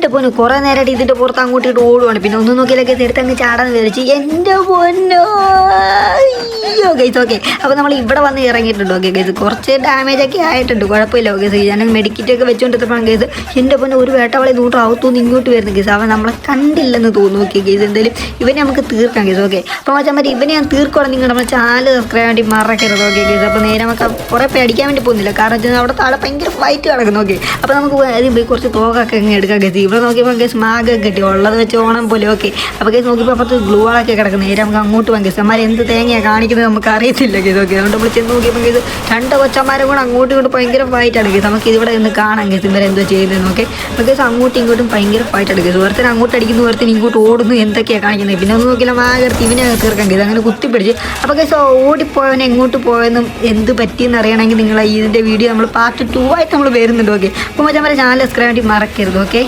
എൻ്റെ പൊന്നു കുറേ നേരമായിട്ട് ഇതിൻ്റെ പുറത്ത് അങ്ങോട്ട് ഇട്ട് ഓടുവാണ്. പിന്നെ ഒന്നും നോക്കിയാലൊക്കെ എടുത്ത് അങ്ങ് ചാടാന്ന് വിചാരിച്ച് എൻ്റെ പൊന്നോ. അയ്യോ ഗൈസ് ഓക്കെ. അപ്പോൾ നമ്മൾ ഇവിടെ വന്ന് ഇറങ്ങിയിട്ടുണ്ട്. ഓക്കെ ഗൈസ് കുറച്ച് ഡാമേജ് ഒക്കെ ആയിട്ടുണ്ട്, കുഴപ്പമില്ല. ഓക്കെ ഗൈസ് ഞാൻ മെഡിക്കറ്റൊക്കെ വെച്ചുകൊണ്ടിരുന്നപ്പോഴാണ് ഗൈസ് എൻ്റെ പൊന്നെ ഒരു വേട്ടവളെ നൂട്ട് ഔത്തുനിന്ന് ഇങ്ങോട്ട് വരുന്നു ഗൈസ്. അവൻ നമ്മളെ കണ്ടില്ലെന്ന് തോന്നുന്നു. ഓക്കെ ഗൈസ് എന്തായാലും ഇവനെ നമുക്ക് തീർക്കാം ഗൈസ്. ഓക്കെ അപ്പോൾ മച്ചാൻ മതി ഇവനെ ഞാൻ തീർക്കണം. നിങ്ങളുടെ നമ്മൾ ചാനൽ സബ്സ്ക്രൈബ് വേണ്ടി മറക്കരുത്. ഓക്കെ ഗൈസ് അപ്പോൾ നേരെ നമുക്ക് കുറേ പേടിക്കാൻ വേണ്ടി പോകുന്നില്ല, കാരണം വെച്ചാൽ അവിടെ താഴെ ഭയങ്കര ഫൈറ്റ് കിടക്കുന്നു. ഓക്കെ അപ്പോൾ നമുക്ക് ആദ്യം പോയി കുറച്ച് തോക്കൊക്കെ അങ്ങ് എടുക്കാം ഗൈസ്. ഇവിടെ നോക്കിയപ്പോൾ ഗൈസ് മാഗൊക്കെ കിട്ടി, ഉള്ളത് വെച്ച് ഓണം പോലെ. ഓക്കെ അപ്പോൾ ഗൈസ് നോക്കിയപ്പോൾ അപ്പുറത്ത് ഗ്ലൂളൊക്കെ കിടക്കുന്നു. നേരെ നമുക്ക് അങ്ങോട്ട് പോകാം ഗൈസ്. അമ്മമാർ എന്ത് തേങ്ങയാണ് കാണിക്കുന്നത് നമുക്ക് അറിയത്തില്ല ഗൈസ്. ഓക്കെ അതുകൊണ്ട് നമ്മൾ ചെന്ന് നോക്കിയപ്പോൾ ഗൈസ് രണ്ട് കൊച്ചന്മാരും കൂടെ അങ്ങോട്ടും ഇങ്ങോട്ടും ഭയങ്കര ഫൈറ്റാണ് ഗൈസ്. നമുക്ക് ഇവിടെ നിന്ന് കാണാം ഗൈസ് ഇവരെന്തോ ചെയ്യുന്നത്. ഓക്കെ അപ്പോൾ ഗൈസ് അങ്ങോട്ടും ഇങ്ങോട്ടും ഭയങ്കര ഫൈറ്റാണ് ഗൈസ്. ഒരുത്തൻ അങ്ങോട്ട് അടിക്കുന്നു, ഒരുത്തൻ ഇങ്ങോട്ട് ഓടുന്നു, എന്തൊക്കെയാണ് കാണിക്കുന്നത്. പിന്നെ ഒന്ന് നോക്കിയാൽ മാഗർത്തി ഇവനെ തീർക്കാൻ ഗൈസ്. അങ്ങനെ കുത്തിപ്പിടിച്ച് അപ്പോൾ ഗൈസ് ഓടിപ്പോയവൻ എങ്ങോട്ട് പോയെന്നും എന്ത് പറ്റിയെന്ന് അറിയണമെങ്കിൽ നിങ്ങൾ ഇതിൻ്റെ വീഡിയോ നമ്മൾ പാർട്ട് 2 ആയിട്ട് നമ്മൾ വരുന്നുണ്ട്. ഓക്കെ അപ്പോൾ മച്ചാൻ ചാനൽ സബ്സ്ക്രൈബ് വേണ്ടി മറക്കരുത്. ഓക്കെ.